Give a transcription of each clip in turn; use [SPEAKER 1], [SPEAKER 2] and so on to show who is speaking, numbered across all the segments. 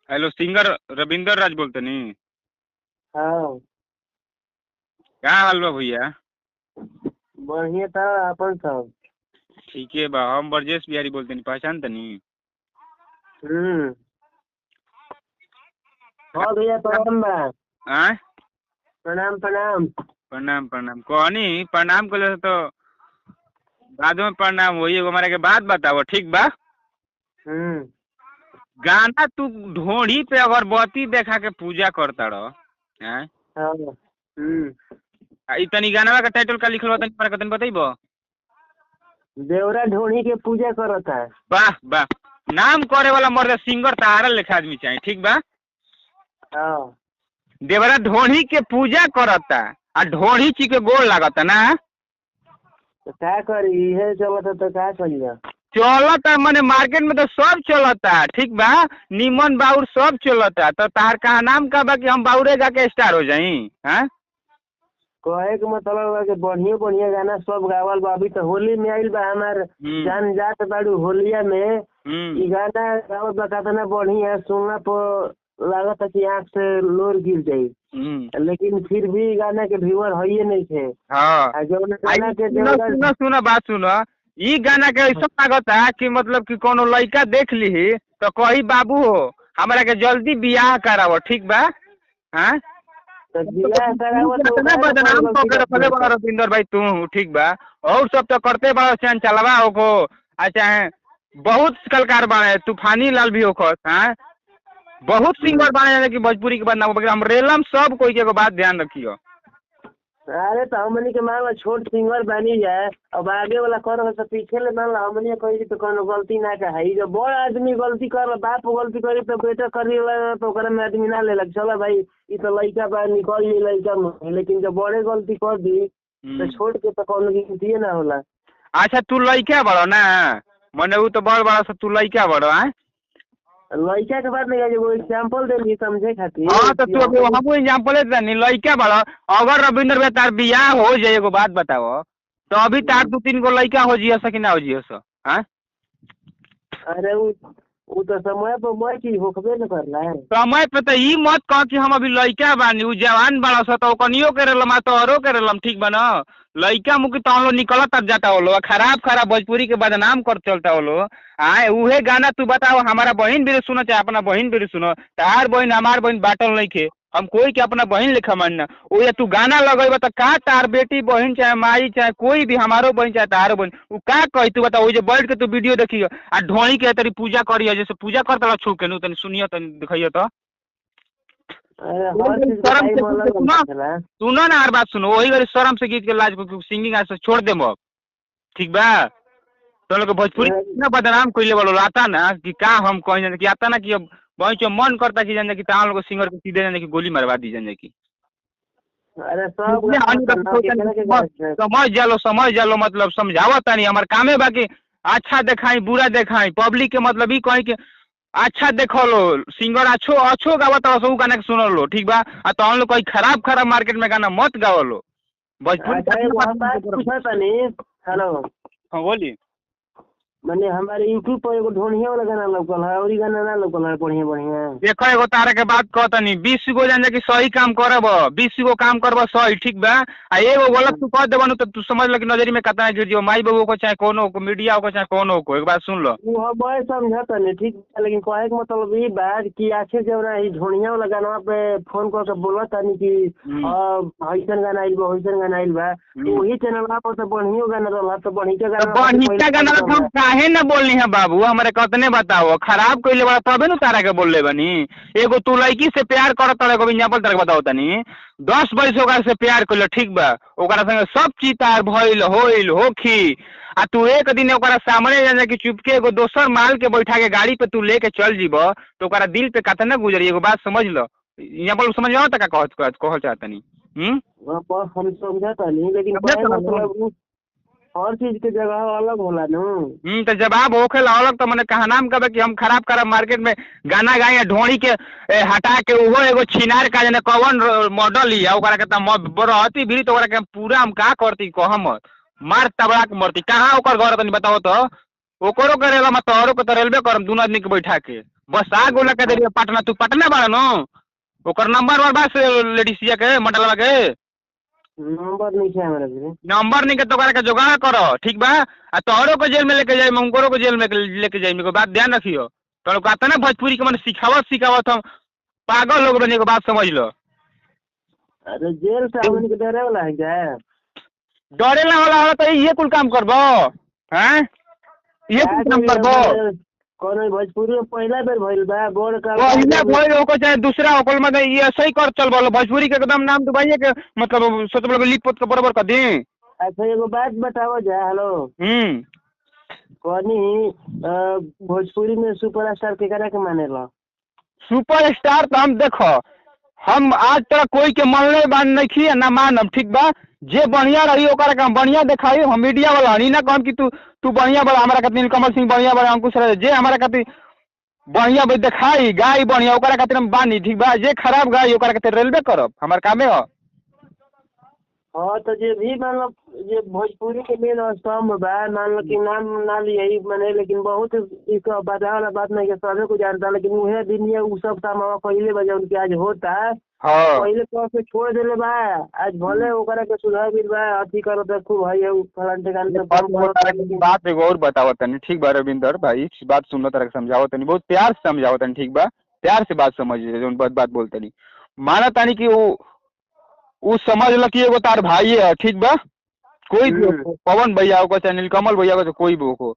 [SPEAKER 1] Hello, singer Ravinder राज बोलते नी?
[SPEAKER 2] हाँ
[SPEAKER 1] क्या हाल बा भैया?
[SPEAKER 2] बढ़िया था अपन सब।
[SPEAKER 1] ठीक है बा। हम ब्रजेश बिहारी बोलते नी, पहचान तनी?
[SPEAKER 2] हम्म। हाँ भैया प्रणाम बा।
[SPEAKER 1] आय?
[SPEAKER 2] प्रणाम प्रणाम।
[SPEAKER 1] प्रणाम प्रणाम कहनी प्रणाम कर तो बाद में प्रणाम होई। एगो हमारा के बात बताओ, ठीक बा?
[SPEAKER 2] हम्म।
[SPEAKER 1] गाना तू ढोढ़ी पे अगरबत्ती देखा के पूजा करता रह। हैं?
[SPEAKER 2] हाँ। हम्म।
[SPEAKER 1] ई तनी गाना का टाइटल का लिखल बा, तनी हमरा के तनी बताइबो?
[SPEAKER 2] देवरा ढोणी के पूजा करता है।
[SPEAKER 1] वाह वाह, नाम करे वाला मर्द सिंगर तारा लेखा आदमी चाहिए, ठीक बा?
[SPEAKER 2] हाँ
[SPEAKER 1] देवरा ढोढ़ी के पूजा करता आ ढोढ़ी ची के गोड़ लागता ना।
[SPEAKER 2] तो क्या करी है चलता तो क्या करिएगा।
[SPEAKER 1] चलता माने मार्केट में तो सब चलता, ठीक बा? निमन बाउर सब चलता, तो तार का नाम का बा कि हम बाउरे गा के स्टार हो जाई? हैं?
[SPEAKER 2] कहे के मतलब है कि बढ़िया बढ़िया गाना सब गावल बा। अभी तो होली में आइल बा हमार जान जात बाड़ू होलिया में। ई गाना गावत बा कितना बढ़िया, सुनला पर लागत है कि आँख से लोर गिर जाई। लेकिन फिर भी गाना के व्यूअर है नहीं थे।
[SPEAKER 1] हाँ,
[SPEAKER 2] जो गाना के
[SPEAKER 1] सुनो सुनो बात सुनो। ई गाना के ऐसा लागता कि मतलब कि कोनो लड़का देख ली तो कही बाबू हो हमरा के जल्दी बियाह करावो, ठीक बा? हैं? बदनाम पकड़ रखले बड़ा रविंदर भाई तू, ठीक बा? और सब तो करते बड़ा चैन चलवा होको। अच्छा है, बहुत कलाकार बाड़े, तूफानी लाल भी होको। हैं? बहुत सिंगर बाड़े कि भोजपुरी के बदनाम हम रेलम सब कोई के बात ध्यान रखियो।
[SPEAKER 2] अरे तो हमनी के मान ला छोट सिंगर बनी जाए, अब आगे वाला कर तो पीछे ले मान ला हमनी कही तो कोनो गलती ना का है। जब बड़ आदमी गलती कर, बाप गलती करी तो बेटा करी तो ओकरा में आदमी ना ले लग चला भाई ई तो लड़का बा निकल ली लड़का में। लेकिन जब बड़े गलती कर दी तो छोड़ के तो कोनो गिनती ना होला।
[SPEAKER 1] अच्छा तू लड़का बड़ो ना, मने वो तो बड़ बड़ा सा तू लड़का बड़ो है।
[SPEAKER 2] लड़का के बात नहीं है, वो एग्जांपल देली समझे खातिर।
[SPEAKER 1] हाँ तो तू अभी हम एग्जांपल देनी लड़का बड़ो। अगर रविंदर भाई तार बियाह हो जाए, एगो बात बताओ, तो अभी तार 2-3 गो लड़का हो जियो कि ना हो जियो सो? हैं?
[SPEAKER 2] अरे वो तो समय पर मैं चीज होखबे न करला है।
[SPEAKER 1] समय पे तो ई मत कह कि हम अभी लड़का बानी, उ जवान बड़ा सा तो कनियो के रेलम आ तो औरो के रेलम, ठीक बा ना? लड़का मुखी तो हम लोग निकलत तब जाता हो लो, खराब खराब भोजपुरी के बदनाम कर चलता हो लो। आए उहे गाना तू बताओ, हमारा बहन भी सुनो चाहे अपना बहन भी सुनो, तार बहन हमार बहन बाटल नहीं खे, हम कोई के अपना बहन लिखा मानना। ओ या तू गाना लगेबा तो का तार बेटी बहन चाहे माई चाहे कोई भी, हमारो बहन चाहे तारो बहन, उ का कही तू बताओ? जो बैठ के तू वीडियो देखियो आ ढोई के तेरी पूजा करियो, जैसे पूजा करता छू के नु तनी सुनियो तनी दिखाइयो तो। सुनो ना, हर बात सुनो, वही गरी शर्म से गीत के लाज सिंगिंग आज से छोड़ दे अब, ठीक बा? तो लोग भोजपुरी ना बदनाम कइले वाला आता ना कि का हम कहीं जाने कि आता ना कि अब वही जो मन करता कि जाने कि तान लोग सिंगर को सीधे जाने की गोली मरवा दी जाने की।
[SPEAKER 2] अरे सब
[SPEAKER 1] समझ जालो मतलब समझावता नहीं हमार कामे बाकी अच्छा देखाई बुरा देखाई पब्लिक के मतलब ई कहीं के अच्छा देखो लो सिंगर अच्छो अच्छो गावत हो सब गाना के सुनो लो, ठीक बा? आ तो हम लोग कोई खराब खराब मार्केट में गाना मत गाओ लो भोजपुरी।
[SPEAKER 2] हेलो
[SPEAKER 1] हाँ बोली।
[SPEAKER 2] मैंने हमारे यूट्यूब पर एगो ढोनिया वाला गाना लौकल है और गाना ना लौकल है बढ़िया बढ़िया।
[SPEAKER 1] देखो एगो तारा के बात कहता नहीं 20 गो जान कि सही काम करब 20 गो काम करब सही, ठीक बा? आ एगो गलत तू कह देबन तो तू समझ ल कि नजरी में कतना गिर जियो, माई बाबू को चाहे कोनो को मीडिया को चाहे कोनो को। एक बात सुन लो,
[SPEAKER 2] मैं समझता नहीं ठीक है, लेकिन कहे के मतलब ये बात कि आखिर जब ना ढोनिया वाला गाना पे फोन कर के बोलता नहीं कि हईसन गाना आइल बा हईसन गाना आइल बा, वही चैनल पर तो बढ़िया गाना रहला तो बढ़िया गाना
[SPEAKER 1] काहे ना बोलनी है बाबू? हमारे कतने बताओ खराब कइले बड़ा तबे न तारा के बोलले बनी। एगो तू लड़की से प्यार करत एगो एग्जांपल तारा बताओ तनी 10 बरस ओकरा से प्यार कइले, ठीक बा? ओकरा संगे सब चीज तार भइल होइल होखी आ तू एक दिन ओकरा सामने जाने कि चुपके एगो दोसर माल के बैठा के गाड़ी पे तू लेके चल जीब तो ओकरा दिल पे कतना गुजरी। एगो बात समझ लो, एग्जांपल समझ आओ तक कहल चाहतनी।
[SPEAKER 2] हम समझता नहीं, लेकिन हर चीज के जगह अलग होला न।
[SPEAKER 1] तो जवाब होखेला अलग तो मने कहा नाम कबे कि हम खराब खराब मार्केट में गाना गाए ढोड़ी के हटा के उहो एगो छिनार का जने कवन मॉडल लिया ओकरा के त बरहती भी तो ओकरा के पूरा हम का करती कहम मार तबड़ा के मरती। कहाँ ओकर घर तनी बताओ तो? ओकरो करेला मत औरो के तो रेलवे करम दोनों आदमी के बैठा के। बस आ गोला के देरी पटना, तू पटना बाड़ा नो, ओकर नंबर और बस लेडीसिया के मंडलवा के
[SPEAKER 2] नंबर नहीं है हमारे भी।
[SPEAKER 1] नंबर नहीं के तो के जुगाड़ करो, ठीक बा। आ तोहरो को जेल में लेके जाए, उनको को जेल में लेके जाए, मेरे को बात ध्यान रखियो। तो कहता ना भोजपुरी के मन सिखावत हम पागल लोग बने को बात समझ लो।
[SPEAKER 2] अरे जेल से हमन के डरे वाला है क्या?
[SPEAKER 1] डरे ना वाला तो ये कुल काम करबो हैं, ये कुल काम करबो।
[SPEAKER 2] कौन भोजपुरी में पहला बेर भइल बा बोर्ड का
[SPEAKER 1] पहले भइल ओको चाहे दूसरा ओकल में ये सही कर चल बोलो भोजपुरी के एकदम नाम डुबाइए के मतलब सोच बोलो लिप पोत के बराबर कर दी।
[SPEAKER 2] अच्छा एगो बात बताओ जा। हेलो कौनी भोजपुरी में सुपरस्टार केकरा के मानेला?
[SPEAKER 1] सुपरस्टार तो हम देखो हम आज तक कोई के मानले बान नहीं खी ना मानम, ठीक बा। जे बढ़िया रही ओकरा के हम बढ़िया दिखाई, हम मीडिया वाला हनी ना कहम कि तू बढ़िया बड़ा हमारा खातिर नीलकमल सिंह बढ़िया बड़ा अंकुश रहे, जे हमारा खातिर बढ़िया दिखाई गाय बढ़िया ओकरा खातिर हम बानी, ठीक बा। जे खराब गाय ओकरा खातिर रेलवे करब, हमार कामे हो।
[SPEAKER 2] हाँ तो जे भी मान लो जे भोजपुरी के मेन स्तंभ बा, मान लो कि नाम ना लिया मने, लेकिन बहुत इसका बताने वाला बात नहीं है, सभी को जानता, लेकिन वह दिन ये उ सब काम पहले बजे उनके आज होता है।
[SPEAKER 1] हाँ
[SPEAKER 2] पहले तो से छोड़ देले बा, आज भले ओकरा के सुधार भी बा, अथी करो तो खूब है फलान ठिकान पे
[SPEAKER 1] बात एगो और बताओ तनी, ठीक बा रविंदर भाई, बात सुनो तरह समझाओ तनी, बहुत प्यार से समझाओ तनी, ठीक बा। प्यार से बात समझिए जो बात बोलते नहीं माना तानी कि वो समझ ल कि एगो तार भाई है, ठीक बा। कोई भी पवन भैया हो चाहे नीलकमल भैया हो, कोई भी हो,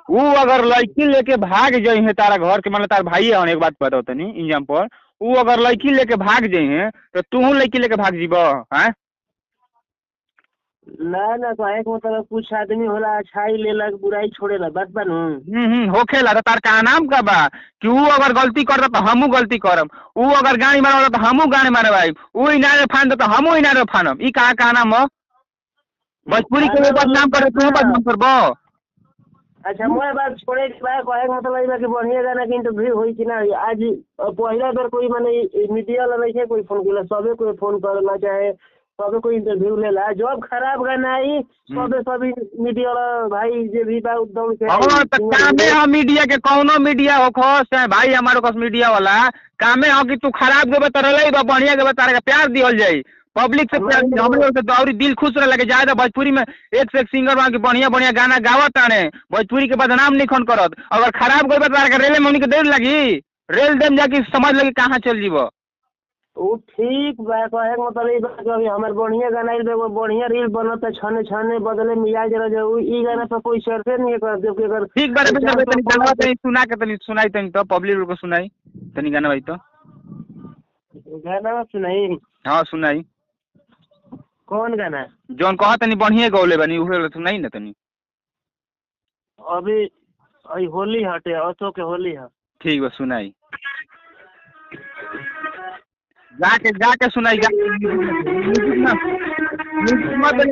[SPEAKER 1] वो अगर लड़की लेके भाग जाए है तारा घर के, मतलब तार भाई है, एक बात बताओ तनी इंजाम पर, वो अगर लड़की लेके भाग जाए है तो तू लड़की लेके भाग जीब हैं?
[SPEAKER 2] ना ना कहे के मतलब कुछ आदमी होला अच्छाई लेलक बुराई छोड़ेला, बात बनू
[SPEAKER 1] होखेला। तो तार का नाम का बा कि वो अगर गलती करता तो हमू गलती करम, वो अगर गाड़ी मारवा तो हमू गाड़ी मारे भाई, वो इनारे फान दे तो हमू इनारे फानम। ई का नाम हो? भोजपुरी के बदनाम करे तू बदनाम करबो।
[SPEAKER 2] अच्छा मैं बात छोड़े के बाद कहे के मतलब बा कि बढ़िया गाना के इंटरव्यू होई कि ना? आज पहला बार कोई माने मीडिया वाला नहीं है कोई फोन केला, सबे कोई फोन करला चाहे सबे कोई इंटरव्यू लेला, जब खराब गाना आई सबे सभी मीडिया वाला भाई जे भी बा दौड़ के
[SPEAKER 1] कामे हम मीडिया के कौनो मीडिया हो खोस भाई, हमारे पास मीडिया वाला कामे हो कि तू खराब गेबे तो रलई बा, बढ़िया गेबे तारा के प्यार दिहल जाई, पब्लिक से प्यार हमरे से दौरी दिल खुश रह लगे जाए। भोजपुरी में एक से एक सिंगर वहाँ के बढ़िया बढ़िया गाना गावत आने, भोजपुरी के बदनाम नहीं खन करत। अगर खराब गेबे तो तारा के रेले में उनके देर लगी, रेल देम जाके समझ लगी कहाँ चल जीबो।
[SPEAKER 2] वो ठीक बा कहे मतलब ई बात अभी हमार बढ़िया गाना आइल बा, बढ़िया रील बनत छने छने बदले मिजाज रह जाऊ, ई गाना पर कोई चर्चा नहीं कर दे कि अगर
[SPEAKER 1] ठीक बारे में तनी गाना तनी सुना के तनी सुनाई तनी तो पब्लिक को सुनाई तनी गाना भाई तो
[SPEAKER 2] गाना सुनाई।
[SPEAKER 1] हां सुनाई।
[SPEAKER 2] कौन गाना?
[SPEAKER 1] जोन कहा तनी बढ़िया गौले बनी उहे सुनाई ना तनी।
[SPEAKER 2] अभी होली हटे अशो के होली है। ठीक
[SPEAKER 1] बा सुनाई, जाके सुनाई।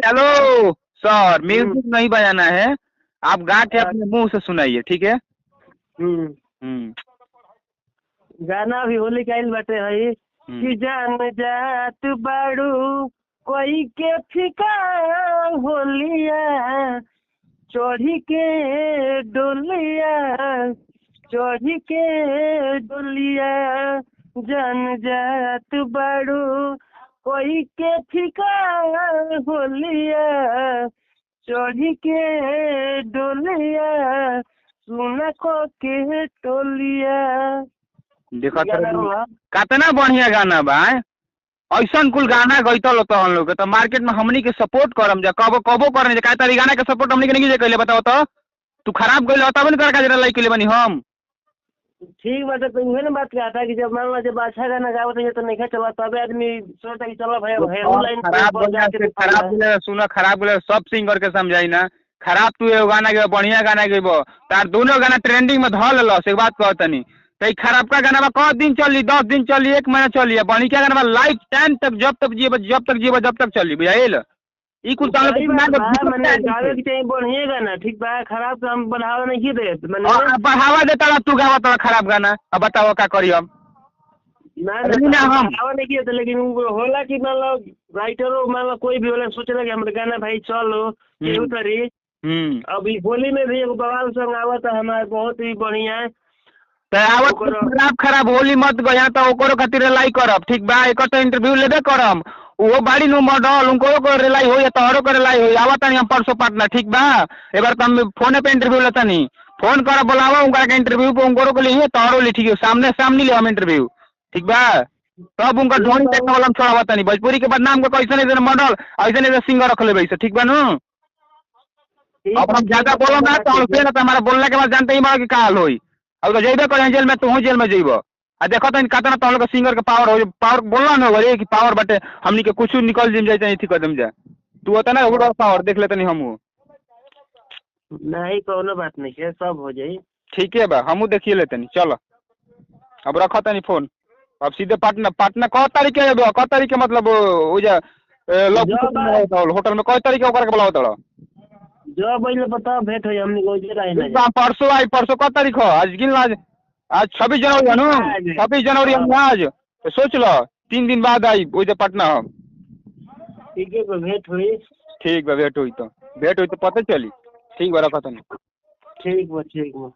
[SPEAKER 1] हेलो सर, म्यूजिक नहीं बजाना है, आप गा के अपने मुंह से सुनाइए, ठीक है?
[SPEAKER 2] गाना भी होली का बाटे है कि जान जात बाड़ू कोई के फिका होलिया, चढ़ी के डोलिया चढ़ी के डोलिया, जान जात बाड़ू कोई के फिका होलिया, चढ़ी के डोलिया, सुना को के टोलिया।
[SPEAKER 1] देखो कितना बढ़िया गाना बा, ऐसा कुल गाना गईतल होता हम लोग के, तो मार्केट में हमनी के सपोर्ट करम जा, कबो करने जा, का गाना के सपोर्ट हमनी के नहीं कैले बताओ तो? तू खराब गइल तब न कर का जरा लाइक के बनी हम।
[SPEAKER 2] ठीक बात है, तो उहे ना बात कहता कि जब मान लो जब अच्छा गाना गावत है तो नहीं चला, तब आदमी सोचता कि चलो भाई लाइन
[SPEAKER 1] खराब सुनो, खराब बोले सब सिंगर के समझाई ना, खराब तू एगो गाना गेबो बढ़िया गाना गेबो, तार दोनों गाना ट्रेंडिंग में धल लस, एक बात कहतनी तो खराब का गाना कौ दिन चली, 10 दिन चली, 1 महीना चली, बढ़िया गाना लाइफ टाइम तक जब तक जब तक चली, बुझाइल? ई कुल
[SPEAKER 2] गावे के चाहिए बढ़िया गाना, ठीक बा, खराब तो हम बढ़ावा नहीं दे,
[SPEAKER 1] बढ़ावा देता तू गावत खराब गाना, अब बताओ का करी हम?
[SPEAKER 2] ना हम बढ़ावा नहीं किया, लेकिन होला कि मान लो राइटरो मान लो कोई भी होला सोचेला कि हमारे गाना भाई चलो केहू तरी। अभी होली में भी एगो बवाल सॉन्ग आवत है हमारे बहुत ही बढ़िया,
[SPEAKER 1] तो आवत
[SPEAKER 2] ओकरो-
[SPEAKER 1] खराब होली मत गया तो ओकरो खातिर रिलाई करब ठीक बा एक तो इंटरव्यू लेबे करम वो बाड़ी नु मॉडल उनको को रिलाई होई तोहरो को रिलाई होई आवत नहीं हम परसों पटना ठीक बा एबार तो हम फोने पे इंटरव्यू लेता नहीं फोन कर बुलावा उनका के इंटरव्यू पे उनको को लिए तोहरो ले ठीक है सामने सामने ले हम इंटरव्यू ठीक बा तब उनका ढोनी देखने वाला हम छोड़ा नहीं भोजपुरी के बदनाम को कैसे नहीं मॉडल ऐसे नहीं सिंगर रख ले वैसे ठीक बा नु अब हम ज्यादा बोलो ना तो हम ना हमारा बोलने के बाद जानते ही बड़ा कि का हाल होई अब तो जेबे कर जेल में तू जेल में जेब आ देखो तो कहता तो हम लोग सिंगर के पावर हो पावर बोलना ना हो कि पावर बटे हमनी के कुछ निकल जिम जाए नहीं कर दम जा तू होता ना ओवर पावर देख लेते नहीं हम
[SPEAKER 2] नहीं कोनो बात नहीं है सब हो जाई
[SPEAKER 1] ठीक है बा हमू देखिए लेते नहीं चलो अब रखो तनी फोन अब सीधे पटना पटना क तारीख के क तारीख के मतलब हो जा होटल में क तारीख ओकर के बुलाओ तड़
[SPEAKER 2] जो पहले बता भेंट हो हमनी को जे रहे ना
[SPEAKER 1] परसों आई परसों क तारीख हो आज गिन आज 26 जनवरी है ना 26 जनवरी हम आज तो सोच लो 3 दिन बाद आई वो जो पटना हम
[SPEAKER 2] ठीक है भेंट हुई
[SPEAKER 1] ठीक बा भेंट हुई तो पता चली ठीक बा रखा तनी
[SPEAKER 2] ठीक बा